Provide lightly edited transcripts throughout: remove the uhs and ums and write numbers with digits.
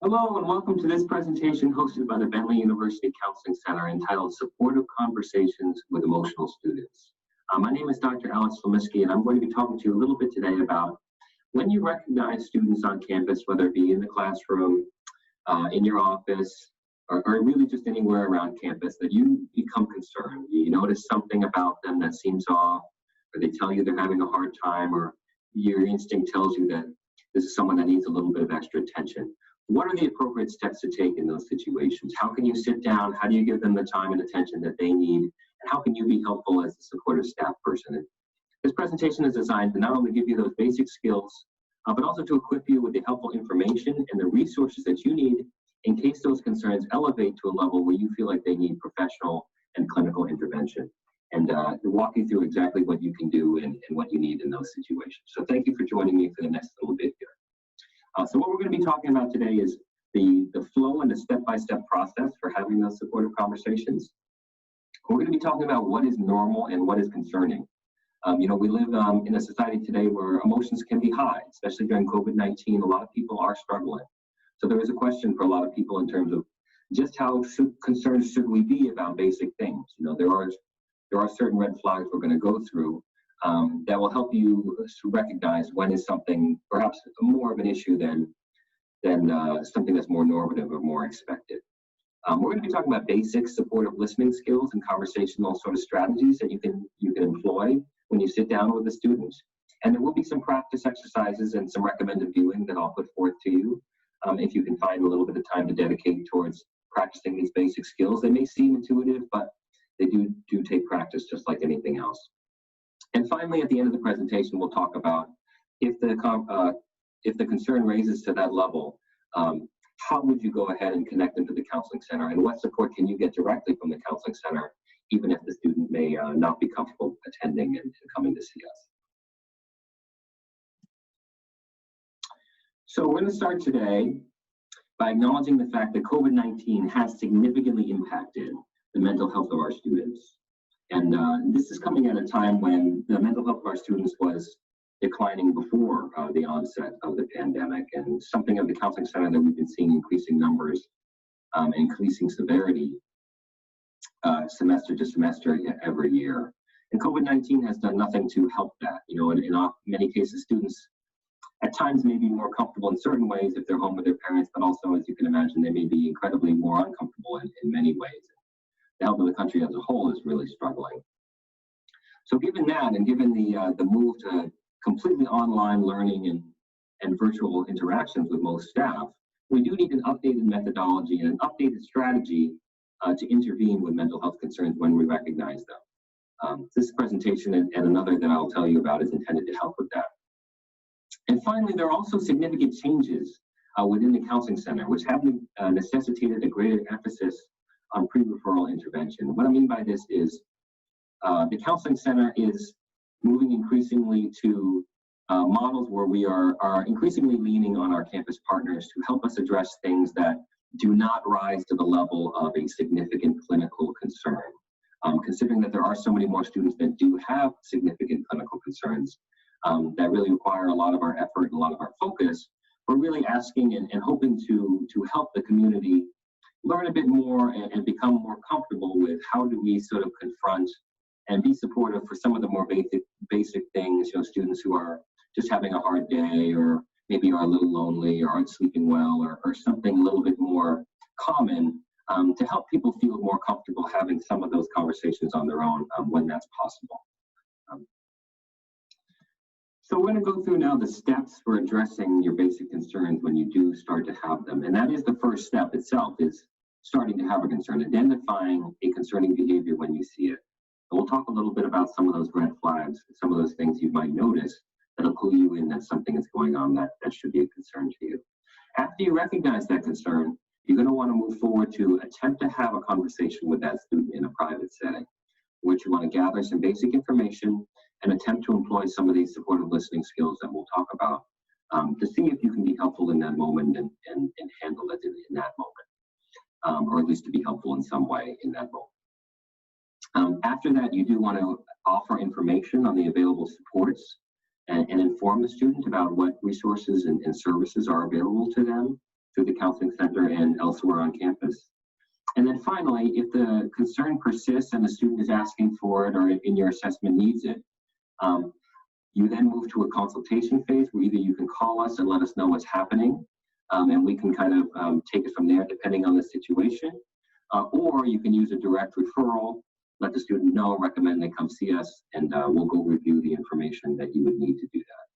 Hello and welcome to this presentation hosted by the Bentley University Counseling Center entitled Supportive Conversations with Emotional Students. My name is Dr. Alex Flomiski, and I'm going to be talking to you a little bit today about when you recognize students on campus, whether it be in the classroom, in your office, or really just anywhere around campus, that you become concerned. You notice something about them that seems off, or they tell you they're having a hard time, or your instinct tells you that this is someone that needs a little bit of extra attention. What are the appropriate steps to take in those situations? How can you sit down? How do you give them the time and attention that they need? And how can you be helpful as a supportive staff person? This presentation is designed to not only give you those basic skills, but also to equip you with the helpful information and the resources that you need in case those concerns elevate to a level where you feel like they need professional and clinical intervention, and walk you through exactly what you can do and what you need in those situations. So thank you for joining me for the next little bit here. So what we're going to be talking about today is the flow and the step-by-step process for having those supportive conversations. We're going to be talking about what is normal and what is concerning. We live in a society today where emotions can be high, especially during COVID-19. A lot of people are struggling. So there is a question for a lot of people in terms of just how concerned should we be about basic things. There are certain red flags we're going to go through that will help you to recognize when is something perhaps more of an issue than something that's more normative or more expected. We're going to be talking about basic supportive listening skills and conversational sort of strategies that you can employ when you sit down with a student. And there will be some practice exercises and some recommended viewing that I'll put forth to you if you can find a little bit of time to dedicate towards practicing these basic skills. They may seem intuitive, but they do take practice just like anything else. And finally, at the end of the presentation, we'll talk about if the concern raises to that level, how would you go ahead and connect them to the counseling center, and what support can you get directly from the counseling center, even if the student may not be comfortable attending and coming to see us. So we're going to start today by acknowledging the fact that COVID-19 has significantly impacted the mental health of our students. And this is coming at a time when the mental health of our students was declining before the onset of the pandemic, and something of the counseling center that we've been seeing increasing numbers, increasing severity semester to semester every year. And COVID-19 has done nothing to help that. In many cases, students at times may be more comfortable in certain ways if they're home with their parents, but also, as you can imagine, they may be incredibly more uncomfortable in many ways. The health of the country as a whole is really struggling. So given that, and given the move to completely online learning and virtual interactions with most staff, we do need an updated methodology and an updated strategy to intervene with mental health concerns when we recognize them. This presentation and another that I'll tell you about is intended to help with that. And finally, there are also significant changes within the counseling center, which have necessitated a greater emphasis on pre-referral intervention. What I mean by this is the counseling center is moving increasingly to models where we are increasingly leaning on our campus partners to help us address things that do not rise to the level of a significant clinical concern. Considering that there are so many more students that do have significant clinical concerns that really require a lot of our effort and a lot of our focus, we're really asking and hoping to help the community learn a bit more and become more comfortable with how do we sort of confront and be supportive for some of the more basic things, students who are just having a hard day, or maybe are a little lonely, or aren't sleeping well, or something a little bit more common, to help people feel more comfortable having some of those conversations on their own when that's possible. So we're going to go through now the steps for addressing your basic concerns when you do start to have them. And that is the first step itself, is starting to have a concern, identifying a concerning behavior when you see it. And we'll talk a little bit about some of those red flags, some of those things you might notice that'll clue you in that something is going on that should be a concern to you. After you recognize that concern, you're going to want to move forward to attempt to have a conversation with that student in a private setting, which you want to gather some basic information and attempt to employ some of these supportive listening skills that we'll talk about to see if you can be helpful in that moment and handle it in that moment, or at least to be helpful in some way in that moment. After that, you do want to offer information on the available supports and inform the student about what resources and services are available to them through the counseling center and elsewhere on campus. And then finally, if the concern persists and the student is asking for it or in your assessment needs it, you then move to a consultation phase where either you can call us and let us know what's happening, and we can kind of take it from there depending on the situation, or you can use a direct referral, let the student know, recommend they come see us, and we'll go review the information that you would need to do that.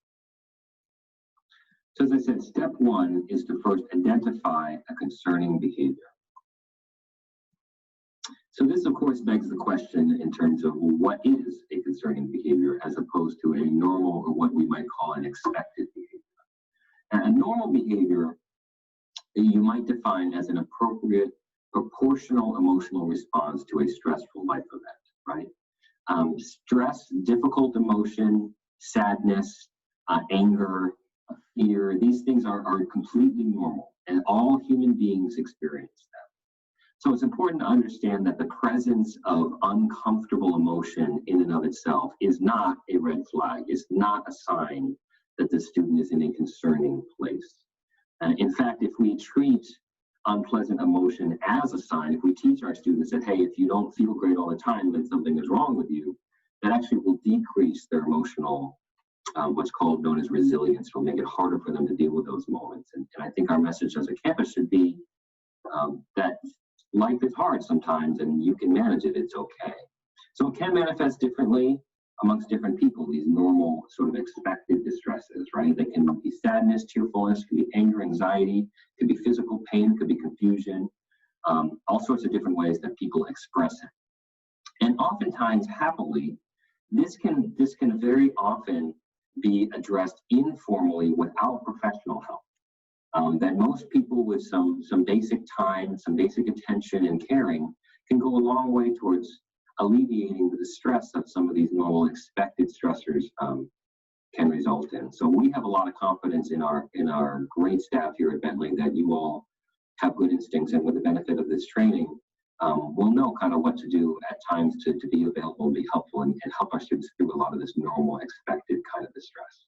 So as I said, step one is to first identify a concerning behavior. So this, of course, begs the question in terms of what is a concerning behavior as opposed to a normal or what we might call an expected behavior. And a normal behavior you might define as an appropriate, proportional emotional response to a stressful life event, right? Stress, difficult emotion, sadness, anger, fear, these things are completely normal, and all human beings experience them. So it's important to understand that the presence of uncomfortable emotion in and of itself is not a red flag. It's not a sign that the student is in a concerning place. In fact, if we treat unpleasant emotion as a sign, if we teach our students that, hey, if you don't feel great all the time, then something is wrong with you, that actually will decrease their emotional, what's known as resilience. Will make it harder for them to deal with those moments. And I think our message as a campus should be that life is hard sometimes and you can manage it, it's okay. So it can manifest differently amongst different people, these normal sort of expected distresses, right? They can be sadness, tearfulness, can be anger, anxiety, could be physical pain, could be confusion, all sorts of different ways that people express it. And oftentimes, happily, this can very often be addressed informally without professional help. That most people with some basic time, some basic attention and caring can go a long way towards alleviating the distress that some of these normal expected stressors can result in. So we have a lot of confidence in our great staff here at Bentley that you all have good instincts, and with the benefit of this training, we'll know kind of what to do at times to be available and be helpful and help our students through a lot of this normal expected kind of distress.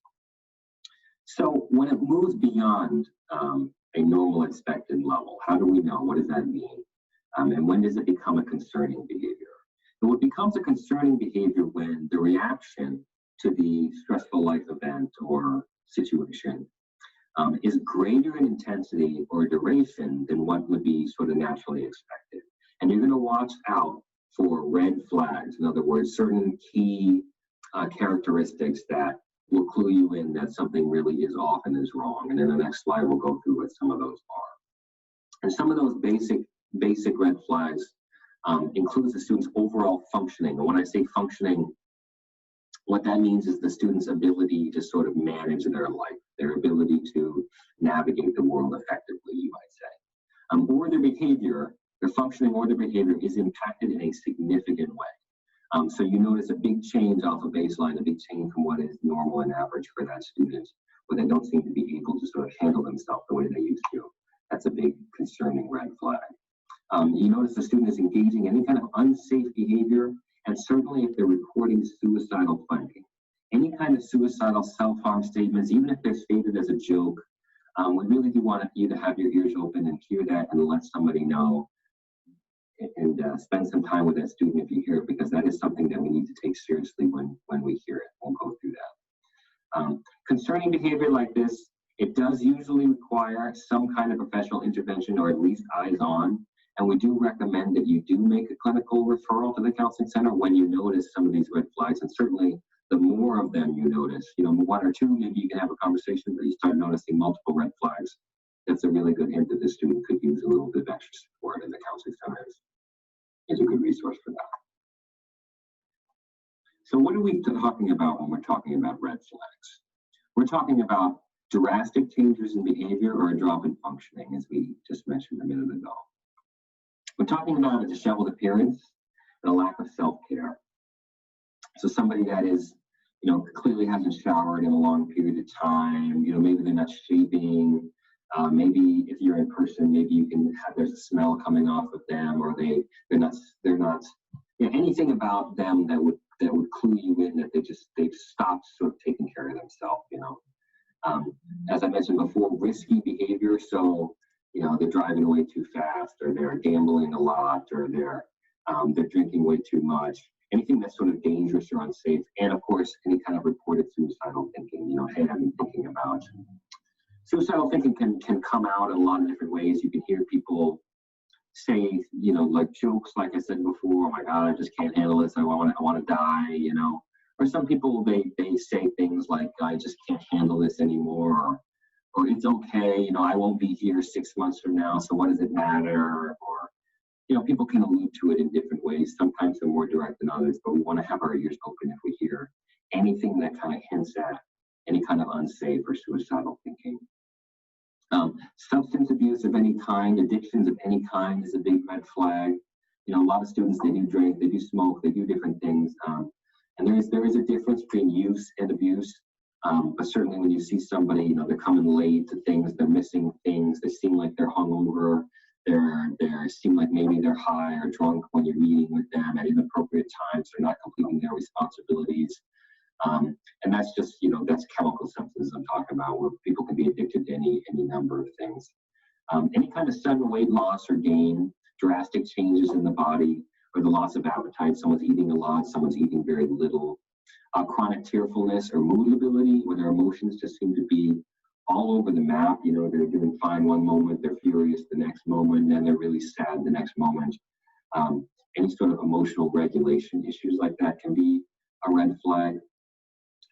So when it moves beyond a normal expected level, how do we know? What does that mean? And when does it become a concerning behavior? And what becomes a concerning behavior when the reaction to the stressful life event or situation is greater in intensity or duration than what would be sort of naturally expected. And you're going to watch out for red flags. In other words, certain key characteristics that will clue you in that something really is off and is wrong. And in the next slide, we'll go through what some of those are. And some of those basic red flags includes the student's overall functioning. And when I say functioning, what that means is the student's ability to sort of manage their life, their ability to navigate the world effectively, you might say. Or their behavior, their functioning or their behavior is impacted in a significant way. So you notice a big change off a baseline, a big change from what is normal and average for that student, where they don't seem to be able to sort of handle themselves the way they used to. That's a big concerning red flag. You notice the student is engaging in any kind of unsafe behavior, and certainly if they're reporting suicidal planning. Any kind of suicidal self-harm statements, even if they're stated as a joke, we really do want you to have your ears open and hear that and let somebody know, and spend some time with that student if you hear it, because that is something that we need to take seriously when we hear it. We'll go through that. Concerning behavior like this, it does usually require some kind of professional intervention or at least eyes on. And we do recommend that you do make a clinical referral to the counseling center when you notice some of these red flags. And certainly the more of them you notice, one or two, maybe you can have a conversation, but you start noticing multiple red flags. That's a really good hint that the student could use a little bit of extra support, and the counseling center is a good resource for that. So what are we talking about when we're talking about red flags? We're talking about drastic changes in behavior or a drop in functioning, as we just mentioned a minute ago. We're talking about a disheveled appearance and a lack of self-care. So somebody that is, clearly hasn't showered in a long period of time, maybe they're not shaving, maybe if you're in person, maybe you can have there's a smell coming off of them, or they're not anything about them that would clue you in that they've stopped sort of taking care of themselves, As I mentioned before, risky behavior. So they're driving way too fast, or they're gambling a lot, or they're drinking way too much. Anything that's sort of dangerous or unsafe, and of course, any kind of reported suicidal thinking. Hey, I've been thinking about. Suicidal thinking can come out in a lot of different ways. You can hear people say, like jokes, like I said before. Oh my God, I just can't handle this. I want to die. Or some people they say things like, I just can't handle this anymore, or it's okay. I won't be here 6 months from now, so what does it matter? Or people can allude to it in different ways. Sometimes they're more direct than others, but we want to have our ears open if we hear anything that kind of hints at any kind of unsafe or suicidal thinking. Substance abuse of any kind, addictions of any kind is a big red flag. A lot of students, they do drink, they do smoke, they do different things. And there is a difference between use and abuse. But certainly when you see somebody, they're coming late to things, they're missing things, they seem like they're hungover, they seem like maybe they're high or drunk when you're meeting with them at inappropriate times, they're not completing their responsibilities. And that's just, that's chemical substances I'm talking about, where people can be addicted to any number of things. Any kind of sudden weight loss or gain, drastic changes in the body, or the loss of appetite. Someone's eating a lot, someone's eating very little. Chronic tearfulness or mood lability, where their emotions just seem to be all over the map. They're doing fine one moment, they're furious the next moment, then they're really sad the next moment. Any sort of emotional regulation issues like that can be a red flag.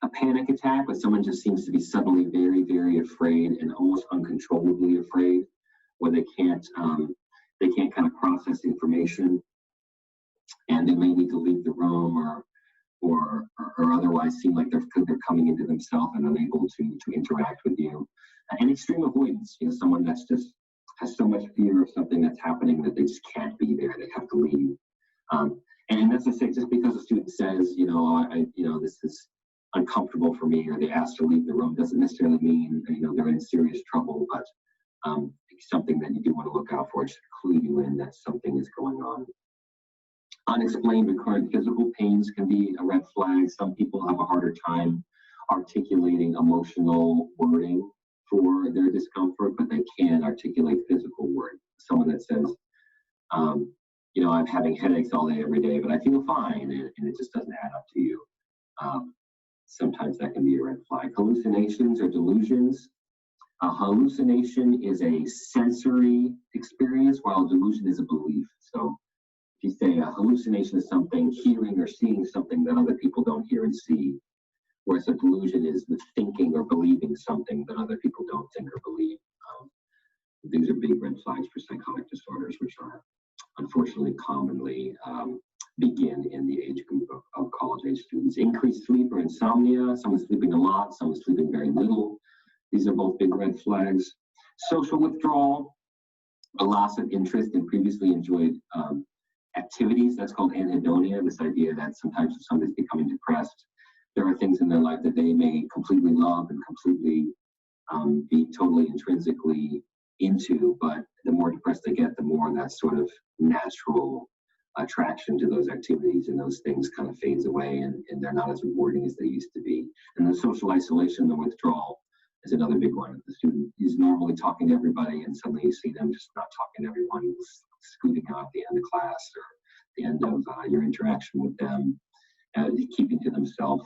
A panic attack, where someone just seems to be suddenly very, very afraid and almost uncontrollably afraid, where they can't kind of process information, and they may need to leave the room or otherwise seem like they're coming into themselves and unable to interact with you. And extreme avoidance, someone that's just has so much fear of something that's happening that they just can't be there, they have to leave. And as I say, just because a student says, this is uncomfortable for me, or they ask to leave the room, doesn't necessarily mean they're in serious trouble, but it's something that you do want to look out for. It should clue you in that something is going on. Unexplained recurrent physical pains can be a red flag. Some people have a harder time articulating emotional wording for their discomfort, but they can articulate physical word. Someone that says, I'm having headaches all day, every day, but I feel fine, and it just doesn't add up to you. Sometimes that can be a red flag. Hallucinations or delusions. A hallucination is a sensory experience, while a delusion is a belief. So if you say a hallucination is something, hearing or seeing something that other people don't hear and see, whereas a delusion is the thinking or believing something that other people don't think or believe. These are big red flags for psychotic disorders, which are unfortunately commonly begin in the age group of college-age students. Increased sleep or insomnia, someone's sleeping a lot, someone's sleeping very little. These are both big red flags. Social withdrawal, a loss of interest in previously enjoyed activities. That's called anhedonia, this idea that sometimes if somebody's becoming depressed, there are things in their life that they may completely love and completely be totally intrinsically into, but the more depressed they get, the more that sort of natural attraction to those activities and those things kind of fades away, and they're not as rewarding as they used to be. And the social isolation, the withdrawal, is another big one. The student is normally talking to everybody, and suddenly you see them just not talking to everyone, scooting out at the end of class or the end of your interaction with them, keeping to themselves.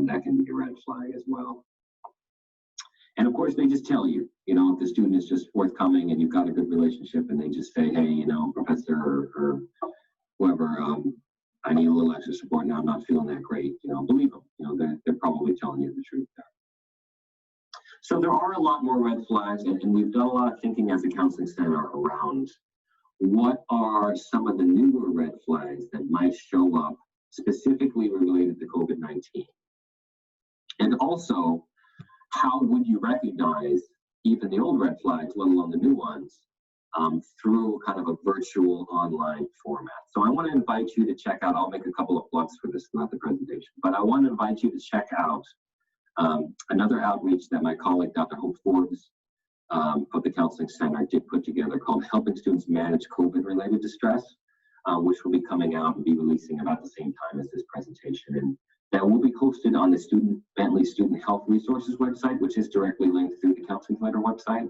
That can be a red flag as well. And of course, they just tell you, if the student is just forthcoming and you've got a good relationship, and they just say, hey, professor or whoever, I need a little extra support now, I'm not feeling that great, believe them. They're probably telling you the truth there. So there are a lot more red flags, and we've done a lot of thinking as a counseling center around what are some of the newer red flags that might show up specifically related to COVID-19. And also, how would you recognize even the old red flags, let alone the new ones, through kind of a virtual online format. So I want to invite you to check out, I'll make a couple of plugs for this throughout the presentation, but I want to invite you to check out another outreach that my colleague, Dr. Hope Forbes of the Counseling Center did put together called Helping Students Manage COVID-Related Distress, which will be coming out and be releasing about the same time as this presentation. And that will be hosted on the Bentley Student Health Resources website, which is directly linked through the Counseling Center website.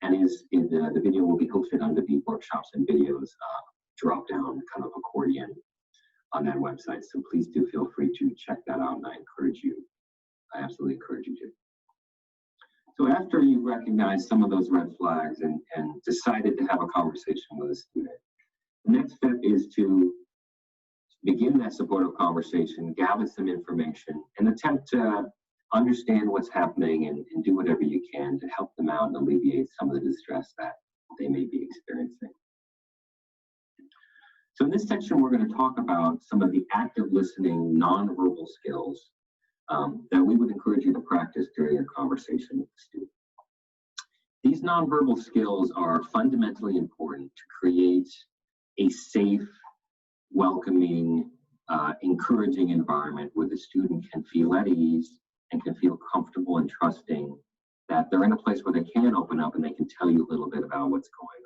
and the video will be hosted under the workshops and videos drop down kind of accordion on that website. So please do feel free to check that out, and I absolutely encourage you to. So after you recognize some of those red flags and decided to have a conversation with a student, the next step is to begin that supportive conversation, gather some information, and attempt to understand what's happening and do whatever you can to help them out and alleviate some of the distress that they may be experiencing. So in this section, we're going to talk about some of the active listening nonverbal skills that we would encourage you to practice during your conversation with the student. These nonverbal skills are fundamentally important to create a safe, welcoming, encouraging environment where the student can feel at ease and can feel comfortable and trusting that they're in a place where they can open up and they can tell you a little bit about what's going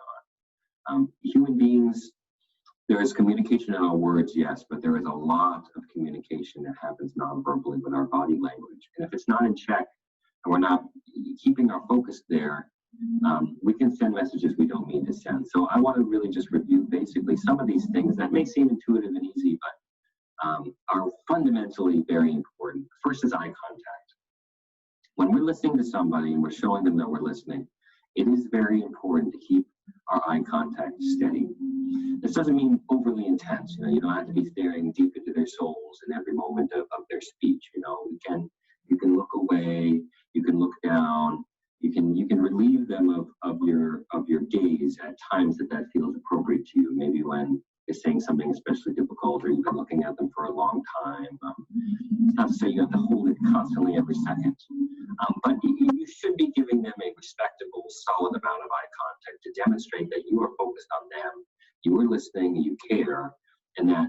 on. Human beings, there is communication in our words, yes, but there is a lot of communication that happens non-verbally with our body language. And if it's not in check and we're not keeping our focus there, we can send messages we don't mean to send. So I want to really just review basically some of these things that may seem intuitive and easy, but are fundamentally very important. First is eye contact. When we're listening to somebody and we're showing them that we're listening, it is very important to keep our eye contact steady. This doesn't mean overly intense. You don't have to be staring deep into their souls in every moment of their speech. You can look away, you can look down, you can relieve them of your gaze at times that feels appropriate to you. Maybe when they're saying something especially difficult, or you've been looking at them for a long time. It's not to say you have to hold it constantly every second, but you should be giving them a respectable, solid amount of eye contact to demonstrate that you are focused on them, you are listening, you care, and that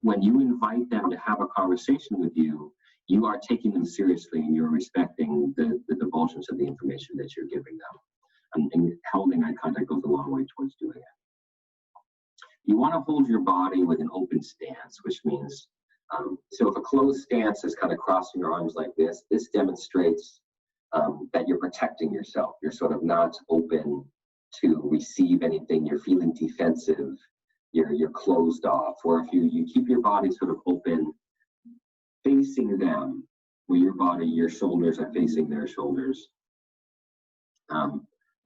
when you invite them to have a conversation with you, you are taking them seriously and you're respecting the divulgence of the information that you're giving them. And holding eye contact goes a long way towards doing it. You want to hold your body with an open stance, which means, so if a closed stance is kind of crossing your arms like this demonstrates that you're protecting yourself. You're sort of not open to receive anything. You're feeling defensive. You're closed off. Or if you keep your body sort of open, facing them, where your shoulders are facing their shoulders.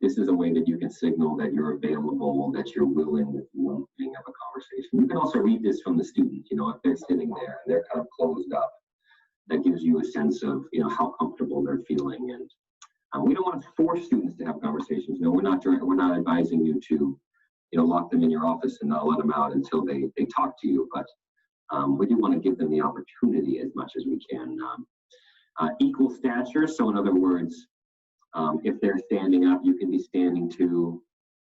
This is a way that you can signal that you're available, that you're willing to have a conversation. You can also read this from the student, if they're sitting there and they're kind of closed up, that gives you a sense of, how comfortable they're feeling. And we don't want to force students to have conversations. No, we're not advising you to, lock them in your office and not let them out until they talk to you. But we do want to give them the opportunity as much as we can. Equal stature. So in other words, if they're standing up, you can be standing too.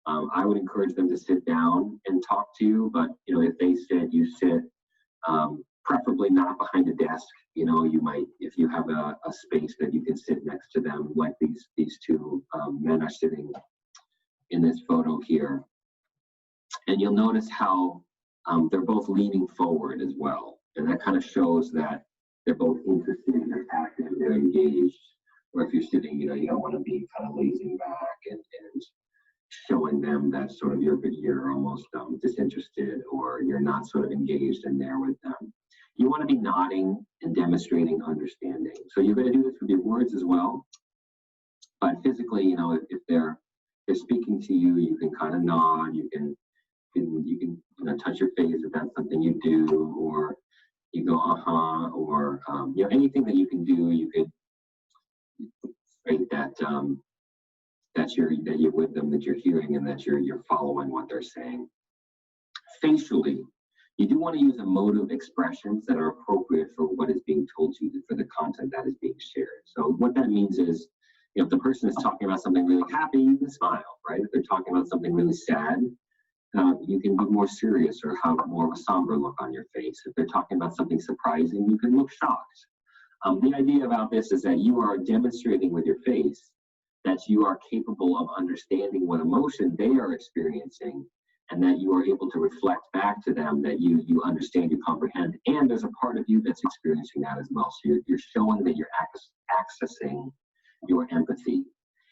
I would encourage them to sit down and talk to you, but if they sit, you sit. Preferably not behind a desk. You might, if you have a space that you can sit next to them, like these two men are sitting in this photo here. And you'll notice how they're both leaning forward as well. And that kind of shows that they're both interested, they're active, they're engaged. Or if you're sitting, you don't want to be kind of lazing back and showing them that sort of you're almost disinterested, or you're not sort of engaged in there with them. You want to be nodding and demonstrating understanding. So you're going to do this with your words as well. But physically, if they're speaking to you, you can kind of nod. You can touch your face if that's something you do, or you go or anything that you can do. You could state that you're with them, that you're hearing, and that you're following what they're saying. Facially, you do want to use emotive expressions that are appropriate for what is being told to you, for the content that is being shared. So what that means is, if the person is talking about something really happy, you can smile, right? If they're talking about something really sad, you can be more serious or have more of a somber look on your face. If they're talking about something surprising, you can look shocked. The idea about this is that you are demonstrating with your face that you are capable of understanding what emotion they are experiencing, and that you are able to reflect back to them that you understand, you comprehend, and there's a part of you that's experiencing that as well. So you're showing that you're accessing your empathy.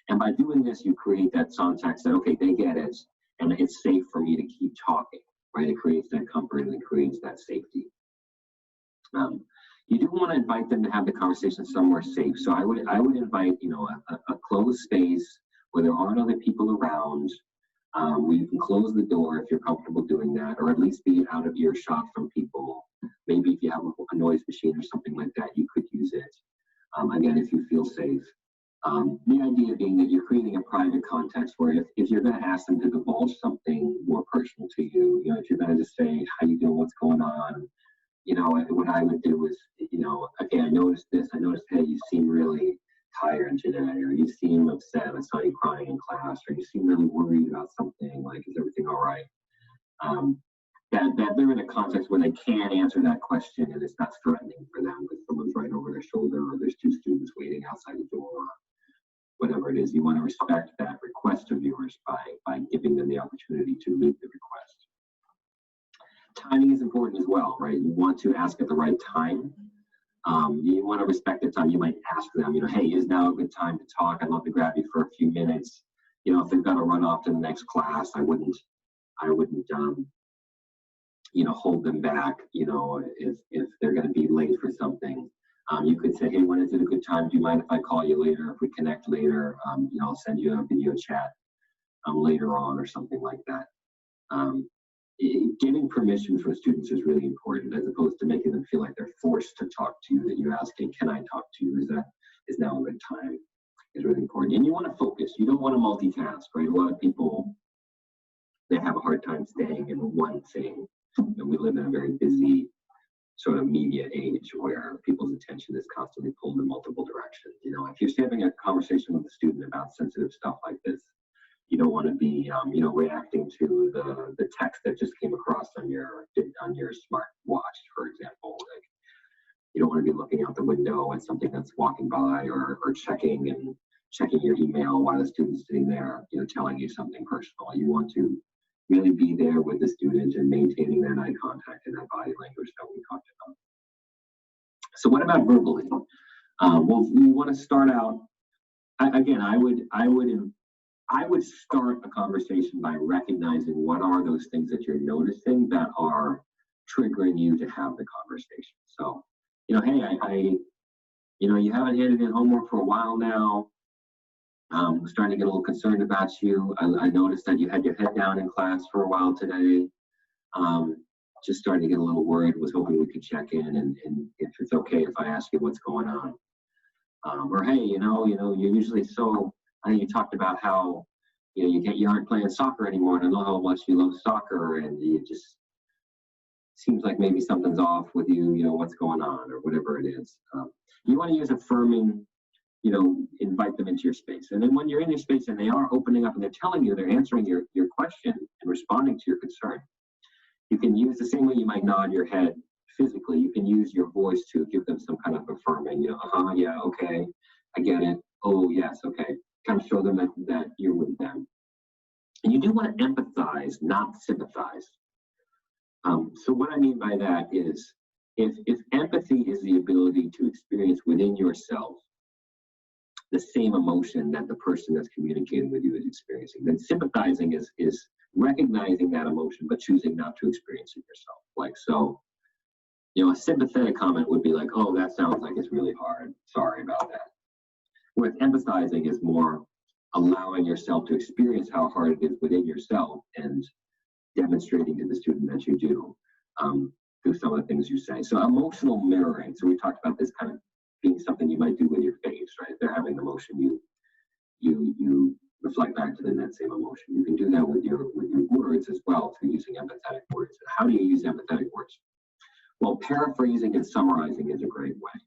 And by doing this, you create that context that, okay, they get it, and it's safe for me to keep talking, right? It creates that comfort and it creates that safety. You do want to invite them to have the conversation somewhere safe. So I would invite, a closed space where there aren't other people around, where you can close the door if you're comfortable doing that, or at least be out of earshot from people. Maybe if you have a noise machine or something like that, you could use it. Again, if you feel safe. The idea being that you're creating a private context where if you're going to ask them to divulge something more personal to you, if you're going to just say, how you doing, what's going on, what I would do is, okay, I noticed this, hey, you seem really tired today, or you seem upset, I saw you crying in class, or you seem really worried about something, like, is everything all right? That they're in a context where they can answer that question and it's not threatening for them because someone's right over their shoulder or there's two students waiting outside the door, or whatever it is. You want to respect that request of yours by giving them the opportunity to meet the request. Timing is important as well, right? You want to ask at the right time. You want to respect the time. You might ask them, hey, is now a good time to talk? I'd love to grab you for a few minutes. If they've got to run off to the next class, I wouldn't hold them back, if they're going to be late for something. You could say, hey, when is it a good time? Do you mind if I call you later? If we connect later, I'll send you a video chat later on or something like that. Getting permission from students is really important, as opposed to making them feel like they're forced to talk to you, that you're asking, can I talk to you? Is now a good time? Is really important. And you want to focus. You don't want to multitask, right? A lot of people, they have a hard time staying in one thing. And we live in a very busy sort of media age where people's attention is constantly pulled in multiple directions. If you're having a conversation with a student about sensitive stuff like this, you don't want to be, reacting to the text that just came across on your smart watch, for example. Like, you don't want to be looking out the window at something that's walking by, or checking your email while the student's sitting there, telling you something personal. You want to really be there with the student and maintaining that eye contact and that body language that we talked about. So what about verbally? Well, we want to start out, again, I would start a conversation by recognizing what are those things that you're noticing that are triggering you to have the conversation. So, hey, you haven't handed in homework for a while now. I'm starting to get a little concerned about you. I noticed that you had your head down in class for a while today. Just starting to get a little worried. Was hoping we could check in and if it's okay if I ask you what's going on. Or hey, you're usually so. I think you talked about how you aren't playing soccer anymore, and I know how much you love soccer, and you just seems like maybe something's off with you. What's going on, or whatever it is. You want to use affirming. Invite them into your space. And then when you're in your space and they are opening up and they're telling you, they're answering your question and responding to your concern, you can use the same way you might nod your head physically. You can use your voice to give them some kind of affirming, yeah, okay, I get it. Oh, yes, okay. Kind of show them that you're with them. And you do want to empathize, not sympathize. So what I mean by that is if empathy is the ability to experience within yourself the same emotion that the person that's communicating with you is experiencing, then sympathizing is recognizing that emotion but choosing not to experience it yourself. Like, so, a sympathetic comment would be like, oh, that sounds like it's really hard. Sorry about that. Whereas empathizing is more allowing yourself to experience how hard it is within yourself and demonstrating to the student that you do through some of the things you say. So emotional mirroring. So we talked about this kind of being something you might do with your face, right? If they're having an emotion, you reflect back to them that same emotion. You can do that with your words as well through using empathetic words. How do you use empathetic words? Well, paraphrasing and summarizing is a great way.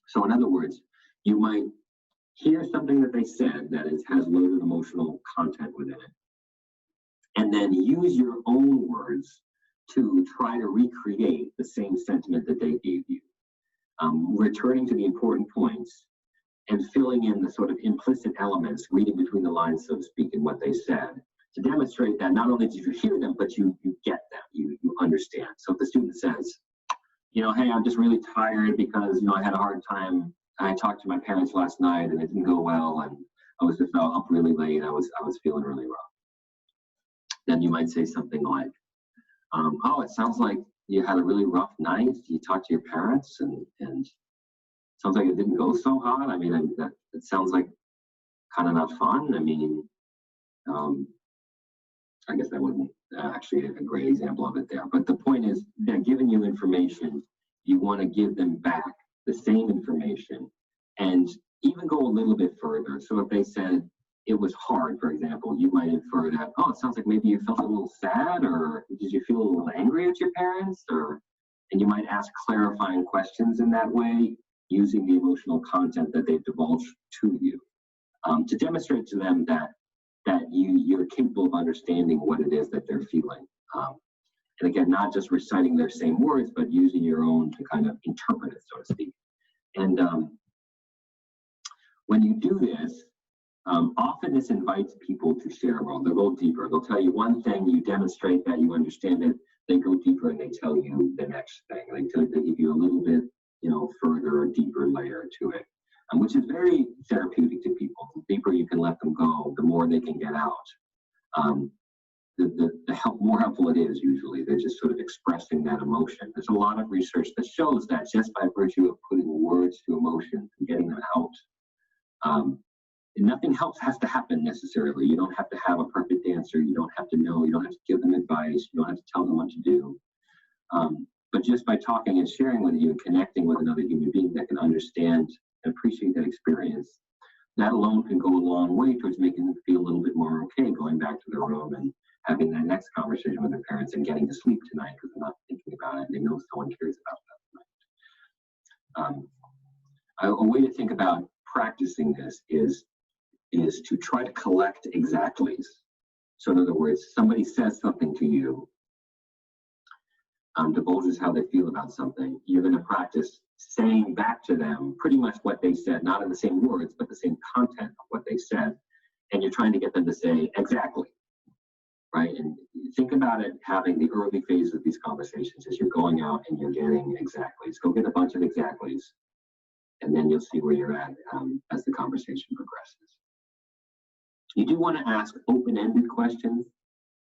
So in other words, you might hear something that they said that has loaded emotional content within it, and then use your own words to try to recreate the same sentiment that they gave you. Returning to the important points and filling in the sort of implicit elements, reading between the lines, so to speak, in what they said, to demonstrate that not only did you hear them, but you get them, you understand. So if the student says, hey, I'm just really tired because, I had a hard time. I talked to my parents last night and it didn't go well, and I was just up really late. I was feeling really rough. Then you might say something like, oh, it sounds like you had a really rough night. You talked to your parents, and sounds like it didn't go so hot. I mean, it sounds like kind of not fun. I mean, I guess that wasn't actually a great example of it there. But the point is, they're giving you information. You want to give them back the same information and even go a little bit further. So if they said it was hard, for example, you might infer that, oh, it sounds like maybe you felt a little sad, or did you feel a little angry at your parents? And you might ask clarifying questions in that way, using the emotional content that they've divulged to you, to demonstrate to them that you're capable of understanding what it is that they're feeling. And again, not just reciting their same words, but using your own to kind of interpret it, so to speak. And when you do this, often this invites people to share more. They'll go deeper. They'll tell you one thing, you demonstrate that you understand it, they go deeper and they tell you the next thing. They give you a little bit, further or deeper layer to it, which is very therapeutic to people. The deeper you can let them go, the more they can get out. The more helpful it is usually. They're just sort of expressing that emotion. There's a lot of research that shows that just by virtue of putting words to emotions and getting them out, nothing else has to happen necessarily. You don't have to have a perfect answer. You don't have to know. You don't have to give them advice. You don't have to tell them what to do. But just by talking and sharing with you and connecting with another human being that can understand and appreciate that experience, that alone can go a long way towards making them feel a little bit more okay, going back to their room and having that next conversation with their parents and getting to sleep tonight because they're not thinking about it. They know someone cares about that tonight. A way to think about practicing this is to try to collect exactlies. So in other words, somebody says something to you, divulges how they feel about something. You're going to practice saying back to them pretty much what they said, not in the same words, but the same content of what they said. And you're trying to get them to say exactly, right? And think about it having the early phase of these conversations as you're going out and you're getting exactlies. Go get a bunch of exactlies, and then you'll see where you're at as the conversation progresses. You do want to ask open-ended questions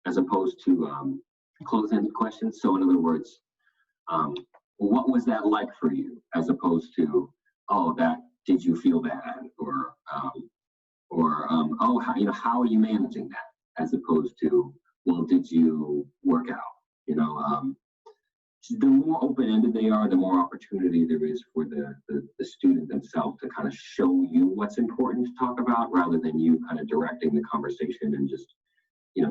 as opposed to closed-ended questions. So in other words, what was that like for you? As opposed to, oh, did you feel bad? Or oh, how are you managing that? As opposed to, well, did you work out? The more open-ended they are, the more opportunity there is for the student themselves to kind of show you what's important to talk about, rather than you kind of directing the conversation and just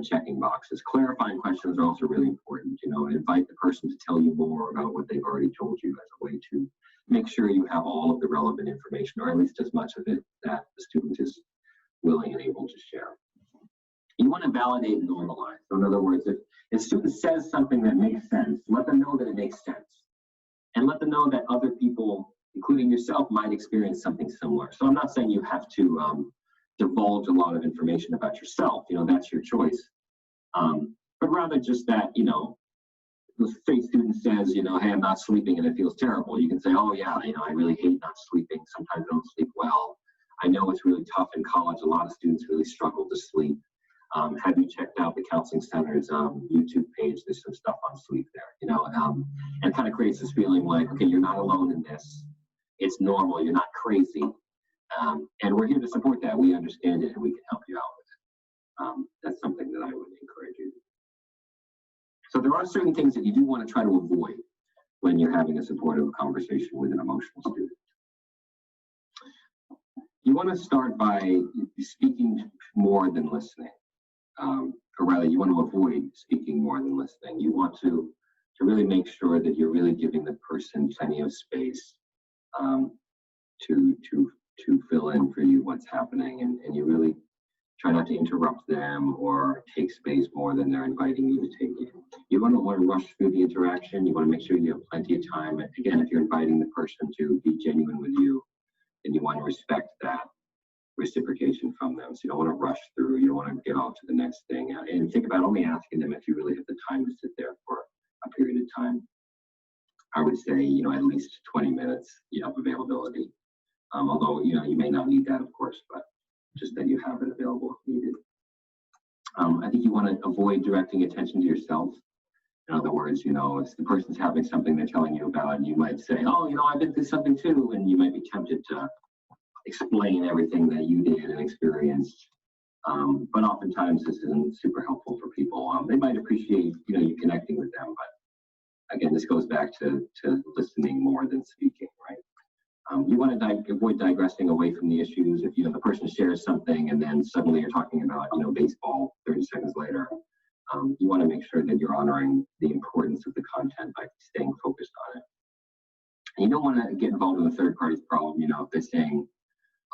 checking boxes. Clarifying questions are also really important. Invite the person to tell you more about what they've already told you as a way to make sure you have all of the relevant information, or at least as much of it that the student is willing and able to share. You want to validate and normalize. So in other words, if a student says something that makes sense, let them know that it makes sense. And let them know that other people, including yourself, might experience something similar. So I'm not saying you have to divulge a lot of information about yourself, that's your choice. But rather just that, the state student says, hey, I'm not sleeping and it feels terrible. You can say, oh yeah, I really hate not sleeping. Sometimes I don't sleep well. I know it's really tough in college. A lot of students really struggle to sleep. Have you checked out the Counseling Center's YouTube page? There's some stuff on sleep there, and kind of creates this feeling like, okay, you're not alone in this. It's normal. You're not crazy. And we're here to support that. We understand it and we can help you out with it. That's something that I would encourage you. So there are certain things that you do want to try to avoid when you're having a supportive conversation with an emotional student. You want to start by speaking more than listening. Or rather, you want to avoid speaking more than listening. You want to really make sure that you're really giving the person plenty of space to fill in for you what's happening, and you really try not to interrupt them or take space more than they're inviting you to take in. You don't want to rush through the interaction. You want to make sure you have plenty of time. Again, if you're inviting the person to be genuine with you, then you want to respect that reciprocation from them. So you don't want to rush through. You don't want to get off to the next thing. And think about only asking them if you really have the time to sit there for a period of time. I would say, at least 20 minutes, availability. Although, you may not need that, of course, but just that you have it available if needed. I think you want to avoid directing attention to yourself. In other words, if the person's having something they're telling you about, and you might say, oh, I've been through something too, and you might be tempted to explain everything that you did and experienced. But oftentimes this isn't super helpful for people. They might appreciate, you connecting with them, but again, this goes back to listening more than speaking, right? You want to avoid digressing away from the issues. If the person shares something and then suddenly you're talking about baseball 30 seconds later, you want to make sure that you're honoring the importance of the content by staying focused on it. And you don't want to get involved in a third party's problem. If they're saying,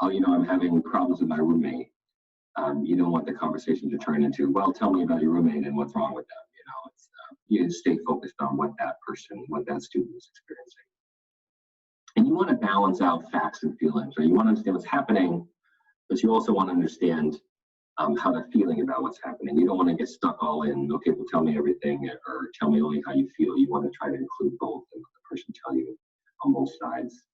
oh, I'm having problems with my roommate, you don't want the conversation to turn into, well, tell me about your roommate and what's wrong with them. You stay focused on what that student is experiencing. And you want to balance out facts and feelings, right? You want to understand what's happening, but you also want to understand how they're feeling about what's happening. You don't want to get stuck all in, okay, well, tell me everything, or tell me only how you feel. You want to try to include both and let the person tell you on both sides.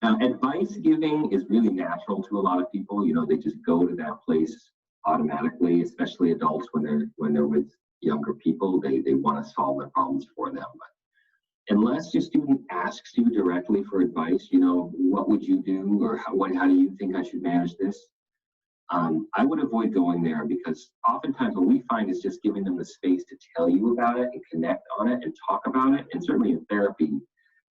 Now, advice giving is really natural to a lot of people. They just go to that place automatically, especially adults when they're with younger people. They want to solve their problems for them. But unless your student asks you directly for advice, what would you do, or how do you think I should manage this? I would avoid going there, because oftentimes what we find is just giving them the space to tell you about it and connect on it and talk about it. And certainly in therapy,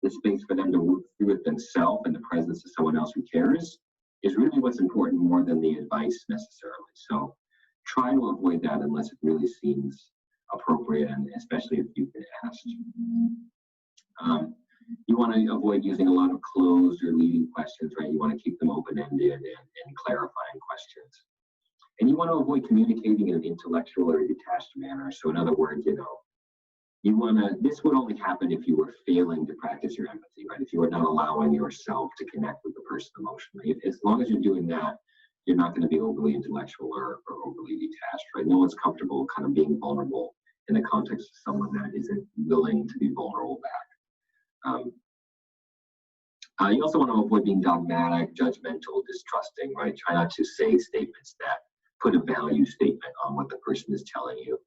the space for them to work through it themselves in the presence of someone else who cares is really what's important, more than the advice necessarily. So try to avoid that unless it really seems appropriate, and especially if you've been asked. You want to avoid using a lot of closed or leading questions, right? You want to keep them open-ended and clarifying questions. And you want to avoid communicating in an intellectual or detached manner. So in other words, this would only happen if you were failing to practice your empathy, right? If you are not allowing yourself to connect with the person emotionally. As long as you're doing that, you're not going to be overly intellectual or overly detached, right? No one's comfortable kind of being vulnerable in the context of someone that isn't willing to be vulnerable back. You also want to avoid being dogmatic, judgmental, distrusting, right? Try not to say statements that put a value statement on what the person is telling you.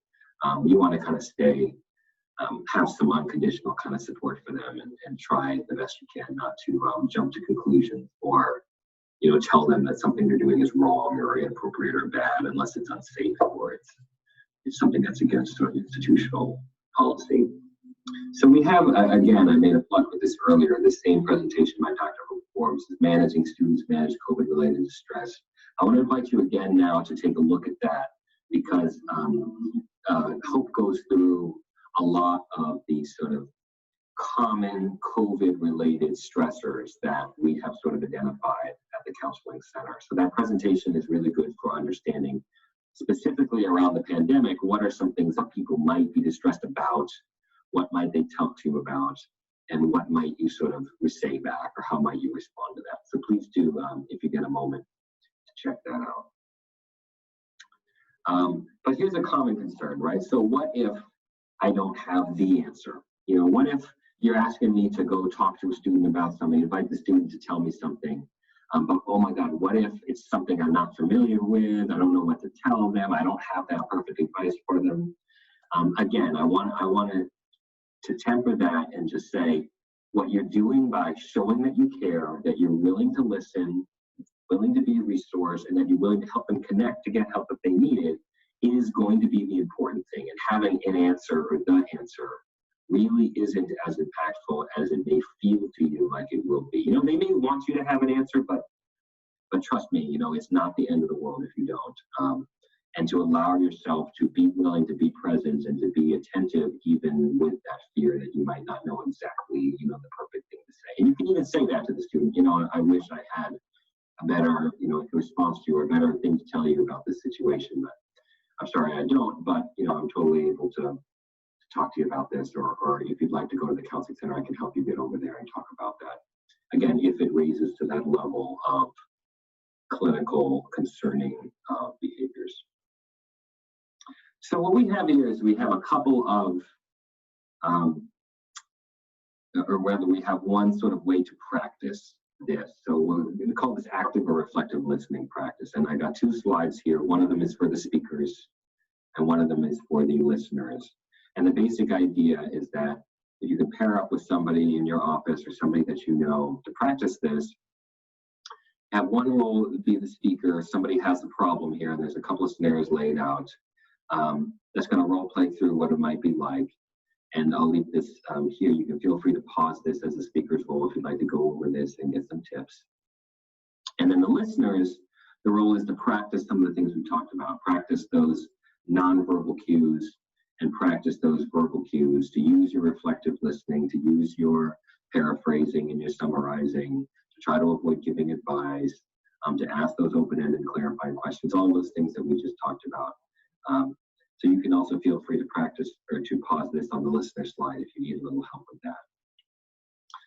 You want to kind of have some unconditional kind of support for them, and try the best you can not to jump to conclusions, or tell them that something they're doing is wrong or inappropriate or bad, unless it's unsafe or it's something that's against an institutional policy. So we have, again, I made a plug with this earlier, the same presentation by Dr. Hope Forbes, is Managing Students Manage COVID-Related Distress. I want to invite you again now to take a look at that, because Hope goes through a lot of these sort of common COVID-related stressors that we have sort of identified at the Counseling Center. So that presentation is really good for understanding, specifically around the pandemic, what are some things that people might be distressed about, what might they talk to you about, and what might you sort of say back, or how might you respond to that. So please do, if you get a moment, to check that out. But here's a common concern, right? So what if I don't have the answer? What if you're asking me to go talk to a student about something, invite the student to tell me something, but oh my God, what if it's something I'm not familiar with? I don't know what to tell them. I don't have that perfect advice for them. Again, I want to temper that and just say, what you're doing by showing that you care, that you're willing to listen, willing to be a resource, and that you're willing to help them connect to get help if they need it, is going to be the important thing. And having an answer or the answer really isn't as impactful as it may feel to you like it will be. They may want you to have an answer, but trust me, it's not the end of the world if you don't. And to allow yourself to be willing to be present and to be attentive, even with that fear that you might not know exactly, the perfect thing to say. And you can even say that to the student, I wish I had a better, response to you, or a better thing to tell you about this situation, but I'm sorry I don't, but, I'm totally able to talk to you about this, or if you'd like to go to the Counseling Center, I can help you get over there and talk about that. Again, if it raises to that level of clinical concerning behaviors. So what we have here is we have a couple of, or whether we have one sort of way to practice this. So we're going to call this active or reflective listening practice. And I got two slides here. One of them is for the speakers, and one of them is for the listeners. And the basic idea is that if you can pair up with somebody in your office or somebody that you know to practice this, have one role be the speaker. Somebody has a problem here, and there's a couple of scenarios laid out. That's going to role play through what it might be like. And I'll leave this here. You can feel free to pause this as a speaker's role if you'd like to go over this and get some tips. And then the listeners, the role is to practice some of the things we talked about, practice those nonverbal cues and practice those verbal cues, to use your reflective listening, to use your paraphrasing and your summarizing, to try to avoid giving advice, to ask those open-ended clarifying questions, all those things that we just talked about. So you can also feel free to practice or to pause this on the listener slide if you need a little help with that.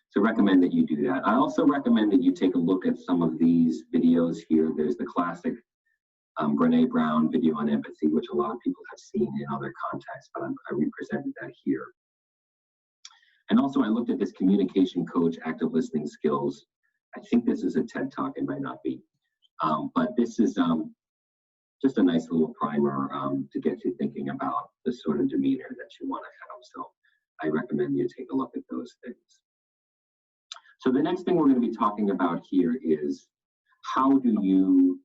So recommend that you do that. I also recommend that you take a look at some of these videos here. There's the classic Brené Brown video on empathy, which a lot of people have seen in other contexts, but I represented that here. And also I looked at this communication coach, active listening skills. I think this is a TED Talk, it might not be. But this is just a nice little primer to get you thinking about the sort of demeanor that you want to have. So I recommend you take a look at those things. So the next thing we're going to be talking about here is how do you,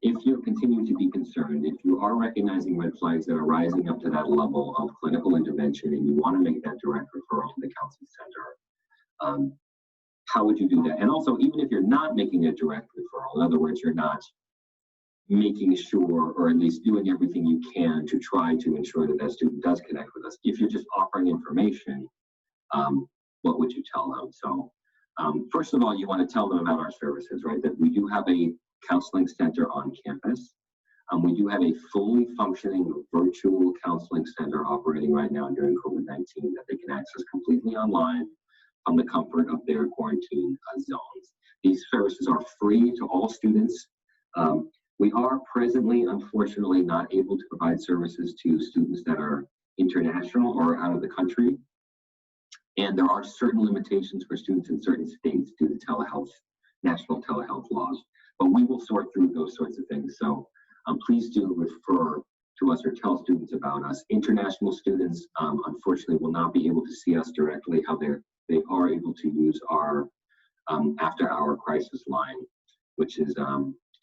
if you're continuing to be concerned, if you are recognizing red flags that are rising up to that level of clinical intervention and you want to make that direct referral to the counseling center, how would you do that? And also, even if you're not making a direct referral, in other words, you're not making sure, or at least doing everything you can to try to ensure that that student does connect with us. If you're just offering information, what would you tell them? So first of all, you want to tell them about our services, right? That we do have a counseling center on campus. We do have a fully functioning virtual counseling center operating right now during COVID-19 that they can access completely online from the comfort of their quarantine zones. These services are free to all students. We are presently, unfortunately, not able to provide services to students that are international or out of the country. And there are certain limitations for students in certain states due to telehealth, national telehealth laws. But we will sort through those sorts of things. So please do refer to us or tell students about us. International students, unfortunately, will not be able to see us directly. They are able to use our after-hour crisis line, which is,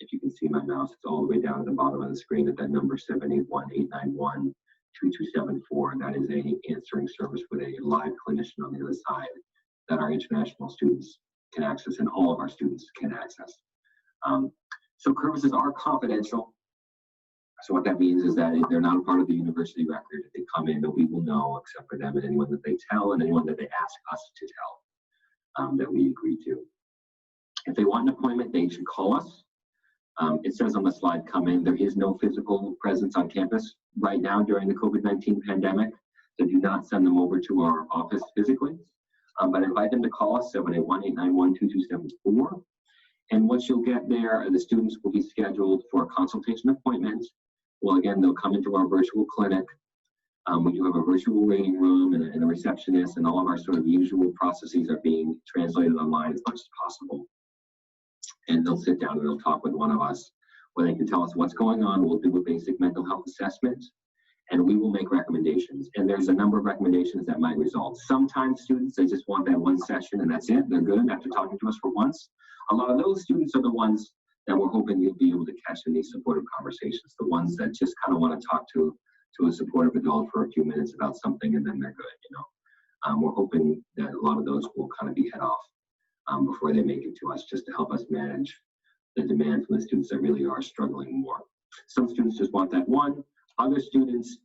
if you can see my mouse, it's all the way down at the bottom of the screen at that number 781-891-2274. That is a answering service with a live clinician on the other side that our international students can access and all of our students can access. So services are confidential. So what that means is that if they're not a part of the university record, if they come in, we will know except for them and anyone that they tell and anyone that they ask us to tell that we agree to. If they want an appointment, they should call us. It says on the slide, come in. There is no physical presence on campus right now during the COVID-19 pandemic. So do not send them over to our office physically, but invite them to call us, 781-891-2274. And what you'll get there, the students will be scheduled for a consultation appointment. Well, again, they'll come into our virtual clinic. We do have a virtual waiting room and a receptionist, and all of our sort of usual processes are being translated online as much as possible. And they'll sit down and they'll talk with one of us where they can tell us what's going on. We'll do a basic mental health assessment and we will make recommendations. And there's a number of recommendations that might result. Sometimes students, they just want that one session and that's it. They're good after talking to us for once. A lot of those students are the ones that we're hoping you'll be able to catch in these supportive conversations, the ones that just kind of want to talk to a supportive adult for a few minutes about something and then they're good, you know. We're hoping that a lot of those will kind of be head off before they make it to us, just to help us manage the demand from the students that really are struggling more. Some students just want that one. Other students,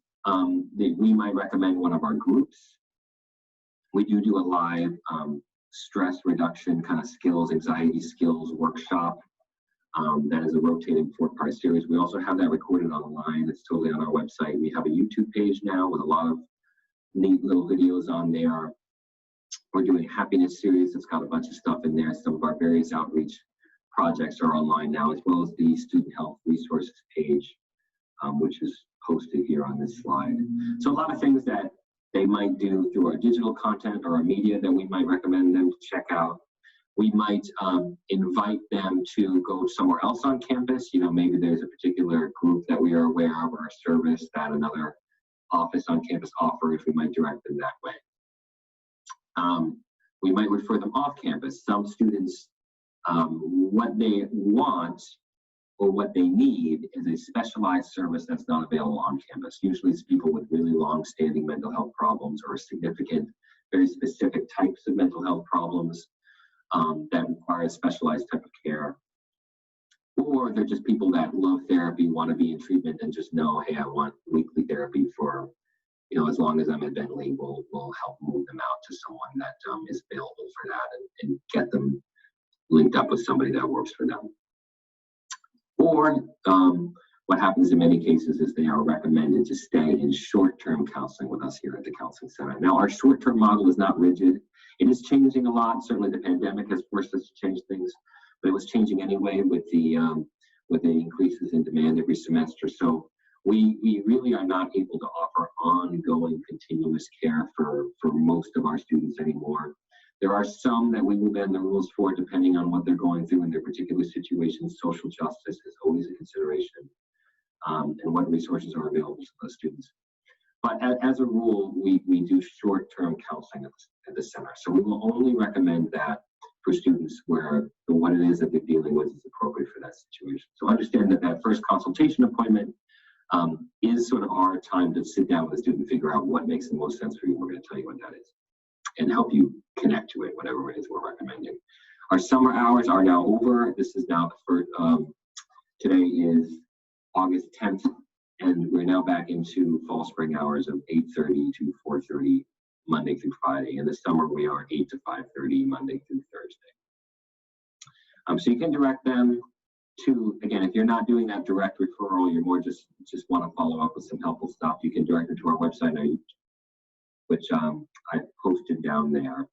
we might recommend one of our groups. We do a live stress reduction kind of skills, anxiety skills workshop. That is a rotating 4-part series. We also have that recorded online. It's totally on our website. We have a YouTube page now with a lot of neat little videos on there. We're doing a happiness series. It's got a bunch of stuff in there. Some of our various outreach projects are online now, as well as the student health resources page, which is posted here on this slide. So a lot of things that they might do through our digital content or our media that we might recommend them to check out. We might invite them to go somewhere else on campus. You know, maybe there's a particular group that we are aware of or a service that another office on campus offers. We might direct them that way. We might refer them off campus. Some students, what they want or what they need is a specialized service that's not available on campus. Usually it's people with really long-standing mental health problems or significant, very specific types of mental health problems that require a specialized type of care. Or they're just people that love therapy, want to be in treatment, and just know, hey, I want weekly therapy for, you know, as long as I'm at Bentley, we'll help move them out to someone that is available for that and get them linked up with somebody that works for them. Or what happens in many cases is they are recommended to stay in short-term counseling with us here at the Counseling Center. Now, our short-term model is not rigid. It is changing a lot. Certainly the pandemic has forced us to change things, but it was changing anyway with the increases in demand every semester. So we really are not able to offer ongoing continuous care for most of our students anymore. There are some that we will bend the rules for depending on what they're going through in their particular situation. Social justice is always a consideration, and what resources are available to those students. But as a rule, we do short-term counseling at the center. So we will only recommend that for students where what it is that they're dealing with is appropriate for that situation. So understand that that first consultation appointment is sort of our time to sit down with the student and figure out what makes the most sense for you. We're going to tell you what that is and help you connect to it, whatever it is we're recommending. Our summer hours are now over. This is now the first, today is August 10th, and we're now back into fall spring hours of 8:30 to 4:30 Monday through Friday. In the summer, we are 8 to 5:30 Monday through Thursday. So you can direct them to, again, if you're not doing that direct referral, you're more just want to follow up with some helpful stuff, you can direct them to our website, which I posted down there.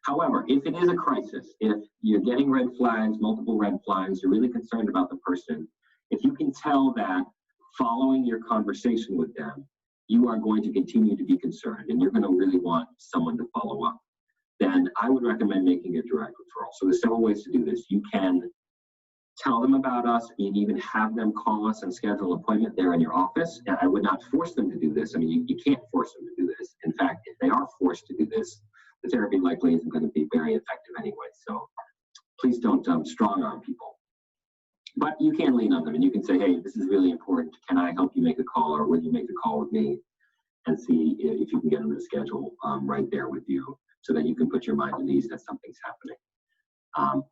However, if it is a crisis, if you're getting red flags, multiple red flags, you're really concerned about the person, if you can tell that following your conversation with them, you are going to continue to be concerned and you're going to really want someone to follow up, then I would recommend making a direct referral. So there's several ways to do this. You can tell them about us and even have them call us and schedule an appointment there in your office. And I would not force them to do this. I mean, you can't force them to do this. In fact, if they are forced to do this, the therapy likely isn't going to be very effective anyway. So please don't strong arm people. But you can lean on them and you can say, hey, this is really important. Can I help you make a call, or will you make the call with me, and see if you can get them to schedule right there with you so that you can put your mind at ease that something's happening.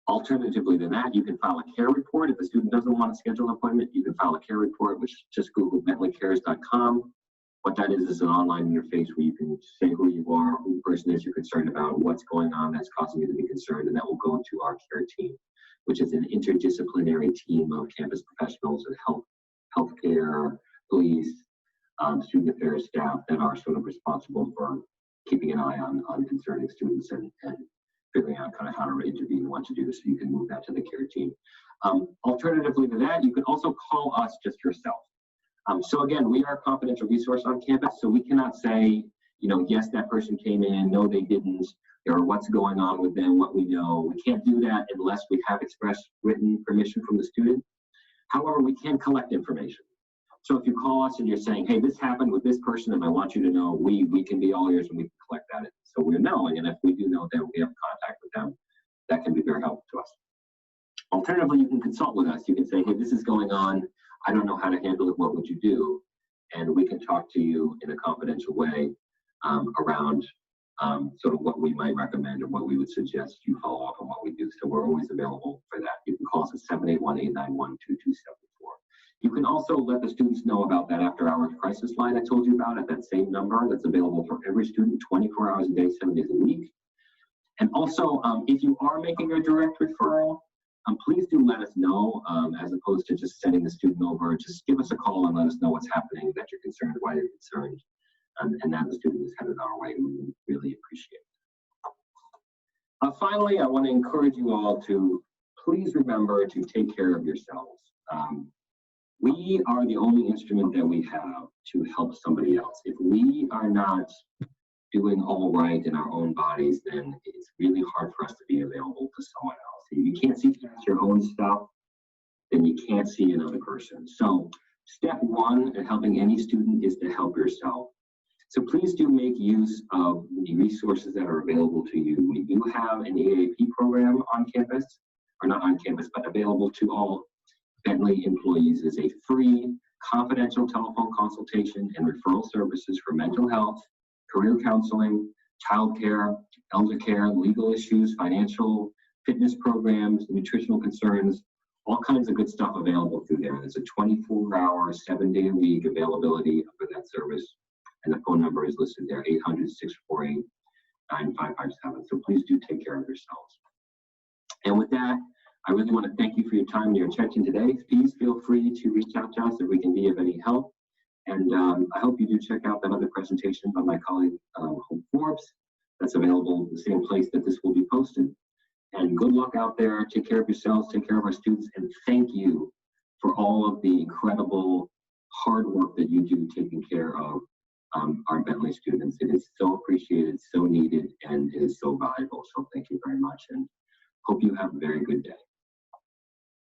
Alternatively to that, you can file a care report. If the student doesn't want to schedule an appointment, you can file a care report, which just Google bentleycares.com. What that is an online interface where you can say who you are, who the person is you're concerned about, what's going on that's causing you to be concerned, and that will go to our care team, which is an interdisciplinary team of campus professionals and healthcare, police, student affairs staff that are sort of responsible for keeping an eye on concerning students and figuring out kind of how to intervene and what to do, so you can move that to the care team. Alternatively to that, you can also call us just yourself. So again, we are a confidential resource on campus, so we cannot say, you know, yes, that person came in, no, they didn't, or what's going on with them, what we know. We can't do that unless we have express written permission from the student. However, we can collect information. So if you call us and you're saying, hey, this happened with this person and I want you to know, we can be all ears and we can collect that. So we're knowing, and if we do know that we have contact with them, that can be very helpful to us. Alternatively, you can consult with us. You can say, hey, this is going on. I don't know how to handle it. What would you do? And we can talk to you in a confidential way around sort of what we might recommend or what we would suggest you follow up on what we do. So we're always available for that. You can call us at 781-891-2274. You can also let the students know about that after-hours crisis line I told you about at that same number that's available for every student 24 hours a day, 7 days a week. And also, if you are making a direct referral, please do let us know, as opposed to just sending the student over. Just give us a call and let us know what's happening, that you're concerned, why you're concerned, and that the student is headed our way. We really appreciate it. Finally, I want to encourage you all to please remember to take care of yourselves. We are the only instrument that we have to help somebody else. If we are not doing all right in our own bodies, then it's really hard for us to be available to someone else. If you can't see past your own stuff, then you can't see another person. So step one in helping any student is to help yourself. So please do make use of the resources that are available to you. We do have an EAP program on campus, or not on campus, but available to all Bentley employees as a free confidential telephone consultation and referral services for mental health, career counseling, childcare, elder care, legal issues, financial, fitness programs, nutritional concerns, all kinds of good stuff available through there. There's a 24-hour, 7-day-a-week availability for that service. And the phone number is listed there, 800-648-9557. So please do take care of yourselves. And with that, I really want to thank you for your time and your attention today. Please feel free to reach out to us if we can be of any help. And I hope you do check out that other presentation by my colleague, Hope Forbes. That's available in the same place that this will be posted. And good luck out there. Take care of yourselves, take care of our students, and thank you for all of the incredible hard work that you do taking care of our Bentley students. It is so appreciated, so needed, and it is so valuable. So thank you very much, and hope you have a very good day.